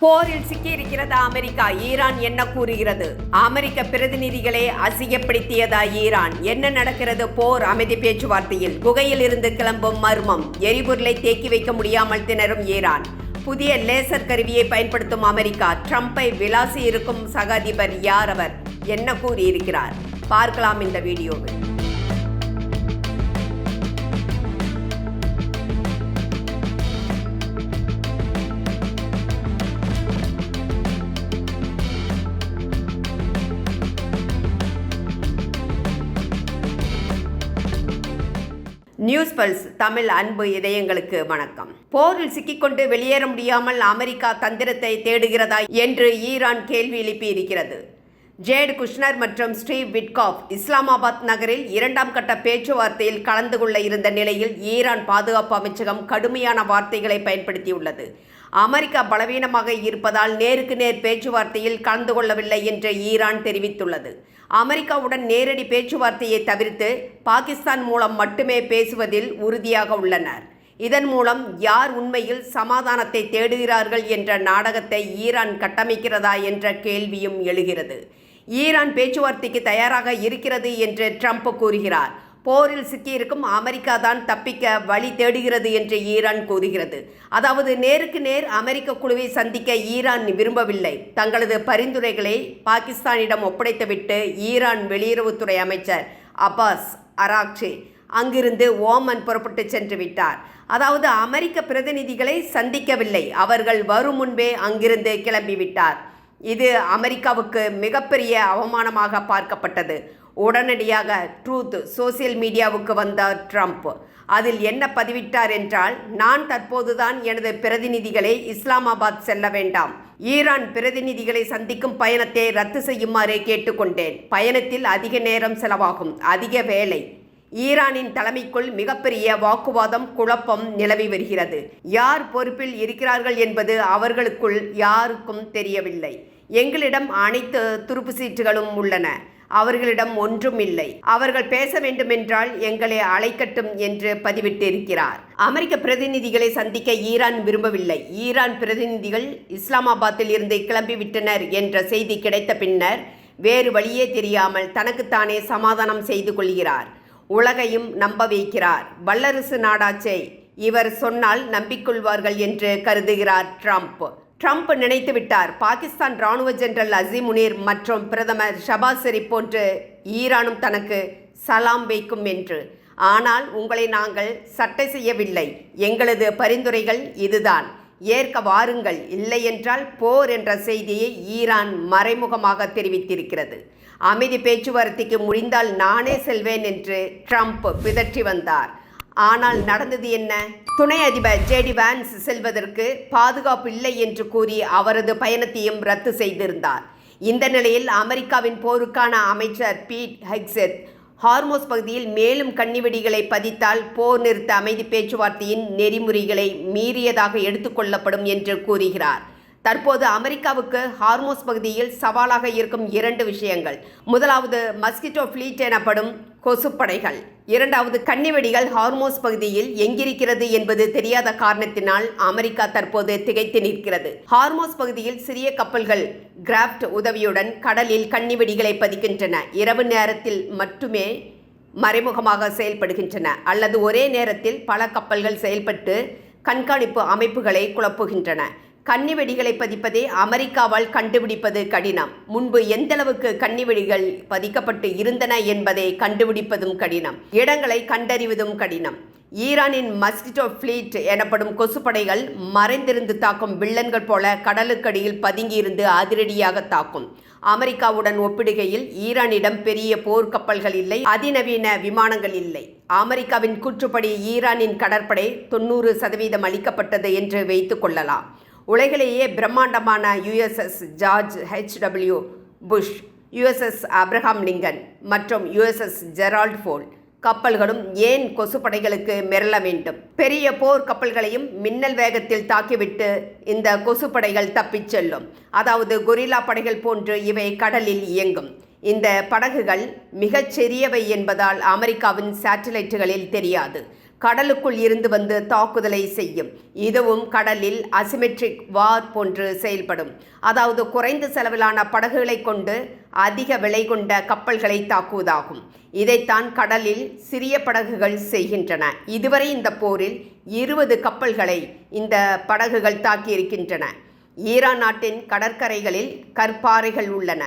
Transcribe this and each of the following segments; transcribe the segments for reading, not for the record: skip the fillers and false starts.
போரில் சிக்கியிருக்கிறது America. Iran என்ன கூறுகிறது? அமெரிக்க பிரதிநிதிகளை அசிங்கப்படுத்தியதா ஈரான்? என்ன நடக்கிறது போர் அமைதி பேச்சுவார்த்தையில்? குகையில் இருந்து கிளம்பும் மர்மம். எரிபொருளை தேக்கி வைக்க முடியாமல் திணறும் ஈரான். புதிய லேசர் கருவியை பயன்படுத்தும் அமெரிக்கா. ட்ரம்பை விளாசி இருக்கும் சக அதிபர் யார்? அவர் என்ன கூறியிருக்கிறார்? பார்க்கலாம் இந்த வீடியோவில். நியூஸ் பல்ஸ் தமிழ் அன்பு இதயங்களுக்கு வணக்கம். போரில் சிக்கிக்கொண்டு வெளியேற முடியாமல் அமெரிக்கா தந்திரத்தை தேடுகிறதா என்று ஈரான் கேள்வி எழுப்பியிருக்கிறது. ஜேட் குஷ்னர் மற்றும் ஸ்டீவ் விட்காஃப் இஸ்லாமாபாத் நகரில் 2ஆம் கட்ட பேச்சுவார்த்தையில் கலந்து கொள்ள இருந்த நிலையில் ஈரான் பாதுகாப்பு அமைச்சகம் கடுமையான வார்த்தைகளை பயன்படுத்தியுள்ளது. அமெரிக்கா பலவீனமாக இருப்பதால் நேருக்கு நேர் பேச்சுவார்த்தையில் கலந்து கொள்ளவில்லை என்று ஈரான் தெரிவித்துள்ளது. அமெரிக்காவுடன் நேரடி பேச்சுவார்த்தையை தவிர்த்து பாகிஸ்தான் மூலம் மட்டுமே பேசுவதில் உறுதியாக உள்ளனர். இதன் மூலம் யார் உண்மையில் சமாதானத்தை தேடுகிறார்கள் என்ற நாடகத்தை ஈரான் கட்டமைக்கிறதா என்ற கேள்வியும் எழுகிறது. ஈரான் பேச்சுவார்த்தைக்கு தயாராக இருக்கிறது என்று ட்ரம்ப் கூறுகிறார். போரில் சிக்கியிருக்கும் அமெரிக்கா தான் தப்பிக்க வழி தேடுகிறது என்று ஈரான் கூறுகிறது. அதாவது நேருக்கு நேர் அமெரிக்க குழுவை சந்திக்க ஈரான் விரும்பவில்லை. தங்களது பரிந்துரைகளை பாகிஸ்தானிடம் ஒப்படைத்துவிட்டு ஈரான் வெளியுறவுத்துறை அமைச்சர் அப்பாஸ் அராக்சி அங்கிருந்து ஓமன் புறப்பட்டு சென்று விட்டார். அதாவது அமெரிக்க பிரதிநிதிகளை சந்திக்கவில்லை, அவர்கள் வரும் முன்பே அங்கிருந்து கிளம்பிவிட்டார். இது அமெரிக்காவுக்கு மிகப்பெரிய அவமானமாக பார்க்கப்பட்டது. உடனடியாக ட்ரூத் சோசியல் மீடியாவுக்கு வந்தார் ட்ரம்ப். அதில் என்ன பதிவிட்டார் என்றால், நான் தற்போதுதான் எனது பிரதிநிதிகளை இஸ்லாமாபாத் செல்ல வேண்டாம், ஈரான் பிரதிநிதிகளை சந்திக்கும் பயணத்தை ரத்து செய்யுமாறு கேட்டுக்கொண்டேன். பயணத்தில் அதிக நேரம் செலவாகும், அதிக வேலை. ஈரானின் தலைமைக்குள் மிகப்பெரிய வாக்குவாதம், குழப்பம் நிலவி வருகிறது. யார் பொறுப்பில் இருக்கிறார்கள் என்பது அவர்களுக்குள் யாருக்கும் தெரியவில்லை. எங்களிடம் அனைத்து துருப்பு சீட்டுகளும் உள்ளன, அவர்களிடம் ஒன்றும் இல்லை. அவர்கள் பேச வேண்டுமென்றால் எங்களை அழைக்கட்டும் என்று பதிவிட்டிருக்கிறார். அமெரிக்க பிரதிநிதிகளை சந்திக்க ஈரான் விரும்பவில்லை. ஈரான் பிரதிநிதிகள் இஸ்லாமாபாத்தில் இருந்து கிளம்பிவிட்டனர் என்ற செய்தி கிடைத்த பின்னர் வேறு வழியே தெரியாமல் தனக்குத்தானே சமாதானம் செய்து கொள்கிறார். உலகையும் நம்ப வைக்கிறார். வல்லரசு நாடாச்சே, இவர் சொன்னால் நம்பிக்கொள்வார்கள் என்று கருதுகிறார் ட்ரம்ப். ட்ரம்ப் நினைத்துவிட்டார், பாகிஸ்தான் இராணுவ ஜெனரல் அசீம் முனீர் மற்றும் பிரதமர் ஷபாஸ் ஷெரீப் போன்று ஈரானும் தனக்கு சலாம் வைக்கும் என்று. ஆனால் உங்களை நாங்கள் சட்டை செய்யவில்லை, எங்களது பரிந்துரைகள் இதுதான், ஏற்க வாருங்கள், இல்லை என்றால் போர் என்ற செய்தியை ஈரான் மறைமுகமாக தெரிவித்திருக்கிறது. அமைதி பேச்சுவார்த்தைக்கு முடிந்தால் நானே செல்வேன் என்று ட்ரம்ப் பிதற்றி வந்தார். ஆனால் நடந்தது என்ன? துணை அதிபர் ஜேடி வான்ஸ் செல்வதற்கு பாதுகாப்பு இல்லை என்று கூறி அவரது பயணத்தையும் ரத்து செய்திருந்தார். இந்த நிலையில் அமெரிக்காவின் போருக்கான அமைச்சர் பீட் ஹெக்ஸெத் ஹார்மோஸ் பகுதியில் மேலும் கன்னிவெடிகளை பதித்தால் போர் நிறுத்த அமைதி பேச்சுவார்த்தையின் நெறிமுறைகளை மீறியதாக எடுத்துக்கொள்ளப்படும் என்று கூறுகிறார். தற்போது அமெரிக்காவுக்கு ஹார்மோஸ் பகுதியில் சவாலாக இருக்கும் 2 விஷயங்கள். முதலாவது மஸ்கிட்டோ ஃப்ளீட் எனப்படும் கொசுப்படைகள். இரண்டாவது கன்னிவெடிகள். ஹார்மோஸ் பகுதியில் எங்கிருக்கிறது என்பது தெரியாத காரணத்தினால் அமெரிக்கா தற்போது திகைத்து நிற்கிறது. ஹார்மோஸ் பகுதியில் சிறிய கப்பல்கள் கிராப்ட் உதவியுடன் கடலில் கன்னிவெடிகளை பதிக்கின்றன. இரவு நேரத்தில் மட்டுமே மறைமுகமாக செயல்படுகின்றன, அல்லது ஒரே நேரத்தில் பல கப்பல்கள் செயல்பட்டு கண்காணிப்பு அமைப்புகளை குழப்புகின்றன. கன்னிவெடிகளை பதிப்பதை அமெரிக்காவால் கண்டுபிடிப்பது கடினம். முன்பு எந்தளவுக்கு கன்னிவெடிகள் பதிக்கப்பட்டு இருந்தன என்பதை கண்டுபிடிப்பதும் கடினம், இடங்களை கண்டறிவதும் கடினம். ஈரானின் மஸ்கிட்டோ ஃப்ளீட் எனப்படும் கொசுப்படைகள் மறைந்திருந்து தாக்கும் வில்லன்கள் போல கடலுக்கடியில் பதுங்கியிருந்து அதிரடியாக தாக்கும். அமெரிக்காவுடன் ஒப்பிடுகையில் ஈரானிடம் பெரிய போர்க்கப்பல்கள் இல்லை, அதிநவீன விமானங்கள் இல்லை. அமெரிக்காவின் கூற்றுப்படி ஈரானின் கடற்படை 90% அளிக்கப்பட்டது என்று வைத்துக் கொள்ளலாம். உலகிலேயே பிரம்மாண்டமான USS George H.W. Bush, USS Abraham Lincoln மற்றும் USS ஜெரால்ட் ஃபோர்ட் கப்பல்களும் ஏன் கொசுப்படைகளுக்கு மிரள வேண்டும்? பெரிய போர் கப்பல்களையும் மின்னல் வேகத்தில் தாக்கிவிட்டு இந்த கொசுப்படைகள் தப்பிச் செல்லும். அதாவது கொரில்லா படைகள் போன்று இவை கடலில் இயங்கும். இந்த படகுகள் மிகச் சிறியவை என்பதால் அமெரிக்காவின் சேட்டலைட்டுகளில் தெரியாது. கடலுக்குள் இருந்து வந்து தாக்குதலை செய்யும். இதுவும் கடலில் அசிமெட்ரிக் வார் போன்று செயல்படும். அதாவது குறைந்த செலவிலான படகுகளை கொண்டு அதிக விலை கொண்ட கப்பல்களை தாக்குவதாகும். இதைத்தான் கடலில் சிறிய படகுகள் செய்கின்றன. இதுவரை இந்த போரில் 20 கப்பல்களை இந்த படகுகள் தாக்கியிருக்கின்றன. ஈரான் நாட்டின் கடற்கரைகளில் கற்பாறைகள் உள்ளன.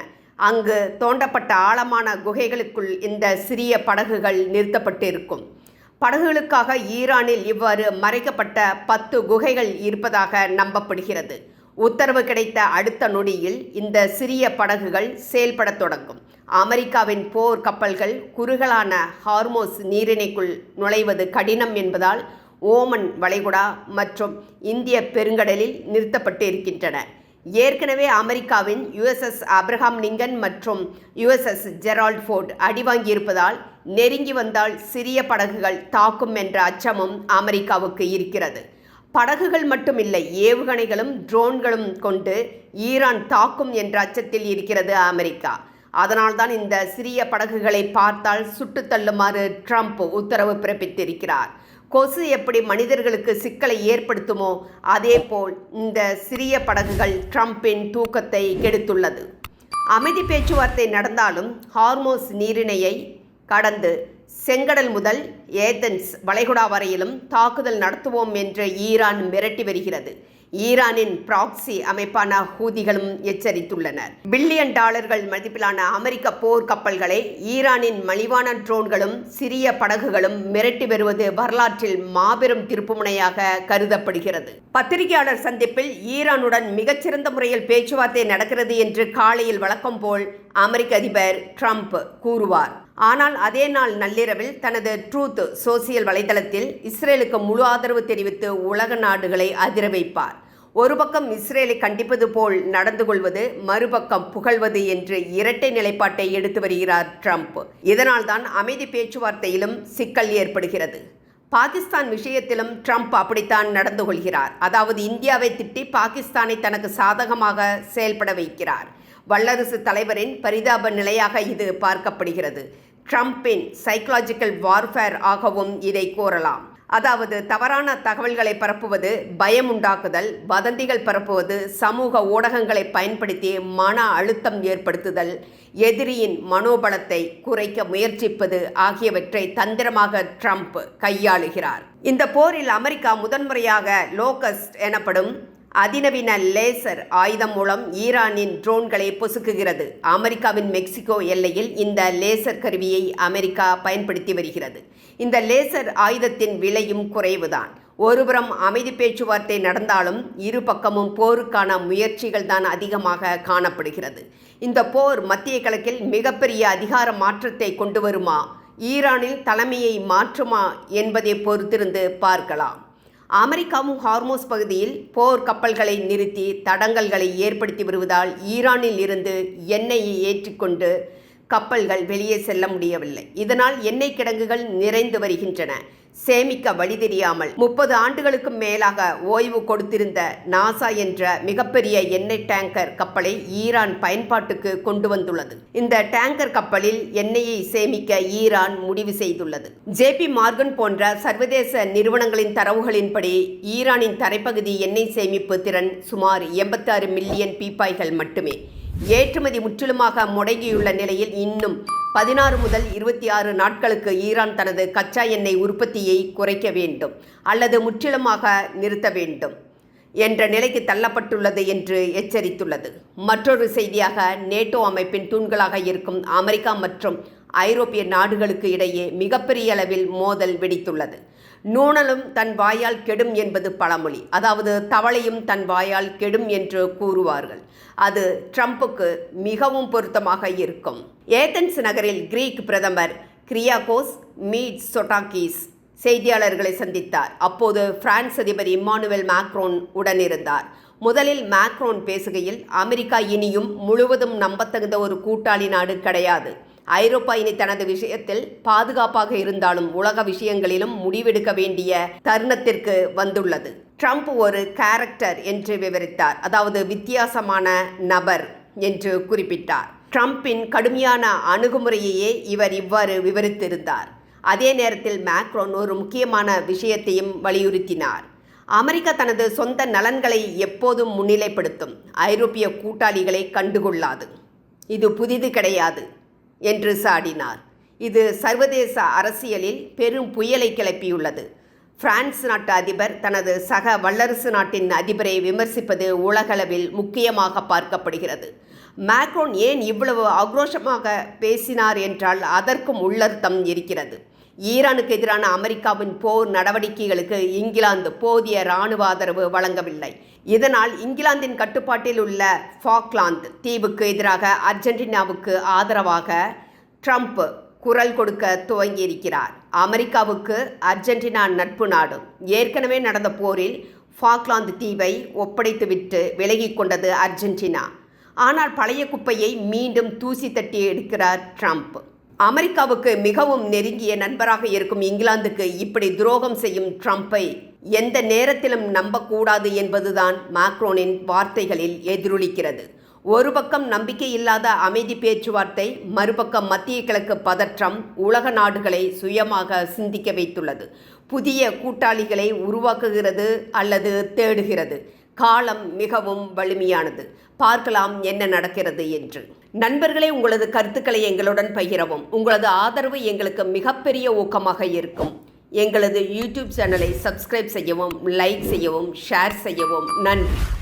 அங்கு தோண்டப்பட்ட ஆழமான குகைகளுக்குள் இந்த சிறிய படகுகள் நிறுத்தப்பட்டிருக்கும். படகுகளுக்காக ஈரானில் இவ்வாறு மறைக்கப்பட்ட 10 குகைகள் இருப்பதாக நம்பப்படுகிறது. உத்தரவு கிடைத்த அடுத்த நொடியில் இந்த சிறிய படகுகள் செயல்படத் தொடங்கும். அமெரிக்காவின் போர் கப்பல்கள் குறுகலான ஹார்மோஸ் நீரிணைக்குள் நுழைவது கடினம் என்பதால் ஓமன் வளைகுடா மற்றும் இந்திய பெருங்கடலில் நிறுத்தப்பட்டு இருக்கின்றன. ஏற்கனவே அமெரிக்காவின் USS ஆப்ரஹாம் லிங்கன் மற்றும் USS ஜெரால்ட் ஃபோர்ட் அடிவாங்கியிருப்பதால் நெருங்கி வந்தால் சிறிய படகுகள் தாக்கும் என்ற அச்சமும் அமெரிக்காவுக்கு இருக்கிறது. படகுகள் மட்டுமில்லை, ஏவுகணைகளும் ட்ரோன்களும் கொண்டு ஈரான் தாக்கும் என்ற அச்சத்தில் இருக்கிறது அமெரிக்கா. அதனால்தான் இந்த சிறிய படகுகளை பார்த்தால் சுட்டு தள்ளுமாறு ட்ரம்ப் உத்தரவு பிறப்பித்திருக்கிறார். கொசு எப்படி மனிதர்களுக்கு சிக்கலை ஏற்படுத்துமோ அதேபோல் இந்த சிறிய படகுகள் ட்ரம்பின் தூக்கத்தை கெடுத்துள்ளது. அமைதி பேச்சுவார்த்தை நடந்தாலும் ஹார்மோஸ் நீரிணையை கடந்து செங்கடல் முதல் ஏதென்ஸ் வளைகுடா வரையிலும் தாக்குதல் நடத்துவோம் என்று ஈரான் மிரட்டி வருகிறது. ஈரானின் ப்ராக்சி அமைப்பான ஹூதிகளும் எச்சரித்துள்ளனர். பில்லியன் டாலர்கள் மதிப்பிலான அமெரிக்க போர் கப்பல்களை ஈரானின் மலிவான ட்ரோன்களும் சிறிய படகுகளும் மிரட்டி வருவது வரலாற்றில் மாபெரும் திருப்புமுனையாக கருதப்படுகிறது. பத்திரிகையாளர் சந்திப்பில் ஈரானுடன் மிகச்சிறந்த முறையில் பேச்சுவார்த்தை நடக்கிறது என்று காலையில் வழக்கம் போல் அமெரிக்க அதிபர் ட்ரம்ப் கூறுவார். ஆனால் அதே நாள் நள்ளிரவில் தனது ட்ரூத் சோசியல் வலைதளத்தில் இஸ்ரேலுக்கு முழு ஆதரவு தெரிவித்து உலக நாடுகளை அதிர வைப்பார். ஒரு பக்கம் இஸ்ரேலை கண்டிப்பது போல் நடந்து கொள்வது, மறுபக்கம் புகழ்வது என்று இரட்டை நிலைப்பாட்டை எடுத்து வருகிறார் ட்ரம்ப். இதனால்தான் அமைதி பேச்சுவார்த்தையிலும் சிக்கல் ஏற்படுகிறது. பாகிஸ்தான் விஷயத்திலும் ட்ரம்ப் அப்படித்தான் நடந்து கொள்கிறார். அதாவது இந்தியாவை திட்டி பாகிஸ்தானை தனக்கு சாதகமாக செயல்பட வைக்கிறார். வல்லரசு தலைவரின் பரிதாப நிலையாக இது பார்க்கப்படுகிறது. ட்ரம்பின் சைக்கலாஜிக்கல் வார்ஃபேர் ஆகவும் இதை கூறலாம். அதாவது தவறான தகவல்களை பரப்புவது, பயம் உண்டாக்குதல், வதந்திகள் பரப்புவது, சமூக ஊடகங்களை பயன்படுத்தி மன அழுத்தம் ஏற்படுத்துதல், எதிரியின் மனோபலத்தை குறைக்க முயற்சிப்பது ஆகியவற்றை தந்திரமாக ட்ரம்ப் கையாளுகிறார். இந்த போரில் அமெரிக்கா முதன்முறையாக லோகஸ்ட் எனப்படும் அதிநவீன லேசர் ஆயுதம் மூலம் ஈரானின் ட்ரோன்களை பொசுக்குகிறது. அமெரிக்காவின் மெக்சிகோ எல்லையில் இந்த லேசர் கருவியை அமெரிக்கா பயன்படுத்தி வருகிறது. இந்த லேசர் ஆயுதத்தின் விலையும் குறைவுதான். ஒருபுறம் அமைதி பேச்சுவார்த்தை நடந்தாலும் இரு பக்கமும் போருக்கான முயற்சிகள் தான் அதிகமாக காணப்படுகிறது. இந்த போர் மத்திய கிழக்கில் மிகப்பெரிய அதிகார மாற்றத்தை கொண்டு வருமா, ஈரானில் தலைமையை மாற்றுமா என்பதை பொறுத்திருந்து பார்க்கலாம். அமெரிக்காவும் ஹார்மோஸ் பகுதியில் போர் கப்பல்களை நிறுத்தி தடங்கல்களை ஏற்படுத்தி வருவதால் ஈரானில் இருந்து எண்ணெயை ஏற்றிக்கொண்டு கப்பல்கள் வெளியே செல்ல முடியவில்லை. இதனால் எண்ணெய் கிடங்குகள் நிறைந்து வருகின்றன. சேமிக்க வழி தெரியாமல் 30 ஆண்டுகளுக்கு மேலாக ஓய்வு கொடுத்திருந்த நாசா என்ற மிகப்பெரிய எண்ணெய் டேங்கர் கப்பலை ஈரான் பயன்பாட்டுக்கு கொண்டு வந்துள்ளது. இந்த டேங்கர் கப்பலில் எண்ணெயை சேமிக்க ஈரான் முடிவு செய்துள்ளது. JP மார்கன் போன்ற சர்வதேச நிறுவனங்களின் தரவுகளின்படி ஈரானின் தரைப்பகுதி எண்ணெய் சேமிப்பு திறன் சுமார் 86 மில்லியன் பீப்பாய்கள் மட்டுமே. ஏற்றுமதி முற்றிலுமாக முடங்கியுள்ள நிலையில் இன்னும் 16 முதல் 26 நாட்களுக்கு ஈரான் தனது கச்சா எண்ணெய் உற்பத்தியை குறைக்க வேண்டும் அல்லது முற்றிலுமாக நிறுத்த வேண்டும் என்ற நிலைக்கு தள்ளப்பட்டுள்ளது என்று எச்சரித்துள்ளது. மற்றொரு செய்தியாக, நேட்டோ அமைப்பின் தூண்களாக இருக்கும் அமெரிக்கா மற்றும் ஐரோப்பிய நாடுகளுக்கு இடையே மிகப்பெரிய அளவில் மோதல் வெடித்துள்ளது. நூணலும் தன் வாயால் கெடும் என்பது பழமொழி. அதாவது தவளையும் தன் வாயால் கெடும் என்று கூறுவார்கள். அது ட்ரம்புக்கு மிகவும் பொருத்தமாக இருக்கும். ஏதென்ஸ் நகரில் கிரீக் பிரதமர் கிரியாகோஸ் மீட்சோட்டாகிஸ் செய்தியாளர்களை சந்தித்தார். அப்போது பிரான்ஸ் அதிபர் இம்மானுவேல் மேக்ரோன் உடனிருந்தார். முதலில் மேக்ரோன் பேசுகையில், அமெரிக்கா இனியும் முழுவதும் நம்பத்தகுந்த ஒரு கூட்டாளி நாடு கிடையாது. ஐரோப்பா இனி தனது விஷயத்தில் பாதுகாப்பாக இருந்தாலும் உலக விஷயங்களிலும் முடிவெடுக்க வேண்டிய தருணத்திற்கு வந்துள்ளது. ட்ரம்ப் ஒரு கேரக்டர் என்று விவரித்தார். அதாவது வித்தியாசமான நபர் என்று குறிப்பிட்டார். ட்ரம்பின் கடுமையான அணுகுமுறையையே இவர் இவ்வாறு விவரித்திருந்தார். அதே நேரத்தில் மேக்ரோன் ஒரு முக்கியமான விஷயத்தையும் வலியுறுத்தினார். அமெரிக்கா தனது சொந்த நலன்களை எப்போதும் முன்னிலைப்படுத்தும், ஐரோப்பிய கூட்டாளிகளை கண்டுகொள்ளாது. இது புதிது கிடையாது என்று சாடினார். இது சர்வதேச அரசியலில் பெரும் புயலை கிளப்பியுள்ளது. பிரான்ஸ் நாட்டு அதிபர் தனது சக வல்லரசு நாட்டின் அதிபரை விமர்சிப்பது உலகளவில் முக்கியமாக பார்க்கப்படுகிறது. மேக்ரோன் ஏன் இவ்வளவு ஆக்ரோஷமாக பேசினார் என்றால் அதற்கும் உள்ளர்த்தம் இருக்கிறது. ஈரானுக்கு எதிரான அமெரிக்காவின் போர் நடவடிக்கைகளுக்கு இங்கிலாந்து போதிய இராணுவ ஆதரவு வழங்கவில்லை. இதனால் இங்கிலாந்தின் கட்டுப்பாட்டில் உள்ள ஃபாக்லாந்து தீவுக்கு எதிராக அர்ஜென்டினாவுக்கு ஆதரவாக ட்ரம்ப் குரல் கொடுக்க துவங்கியிருக்கிறார். அமெரிக்காவுக்கு அர்ஜென்டினா நட்பு நாடு. ஏற்கனவே நடந்த போரில் ஃபாக்லாந்து தீவை ஒப்படைத்துவிட்டு விலகி கொண்டது அர்ஜென்டினா. ஆனால் பழைய குப்பையை மீண்டும் தூசி தட்டி எடுக்கிறார் ட்ரம்ப். அமெரிக்காவுக்கு மிகவும் நெருங்கிய நண்பராக இருக்கும் இங்கிலாந்துக்கு இப்படி துரோகம் செய்யும் ட்ரம்பை எந்த நேரத்திலும் நம்பக்கூடாது என்பதுதான் மேக்ரோனின் வார்த்தைகளில் எதிரொலிக்கிறது. ஒரு பக்கம் நம்பிக்கை இல்லாத அமைதி பேச்சுவார்த்தை, மறுபக்கம் மத்திய கிழக்கு பதற்றம் உலக நாடுகளை சுயமாக சிந்திக்க வைத்துள்ளது. புதிய கூட்டாளிகளை உருவாக்குகிறது அல்லது தேடுகிறது. காலம் மிகவும் வலிமையானது. பார்க்கலாம் என்ன நடக்கிறது என்று. நண்பர்களே, உங்களது கருத்துக்களை எங்களுடன் பகிரவும். உங்களது ஆதரவு எங்களுக்கு மிகப்பெரிய ஊக்கமாக இருக்கும். எங்களது யூடியூப் சேனலை சப்ஸ்கிரைப் செய்யவும், லைக் செய்யவும், ஷேர் செய்யவும். நன்றி.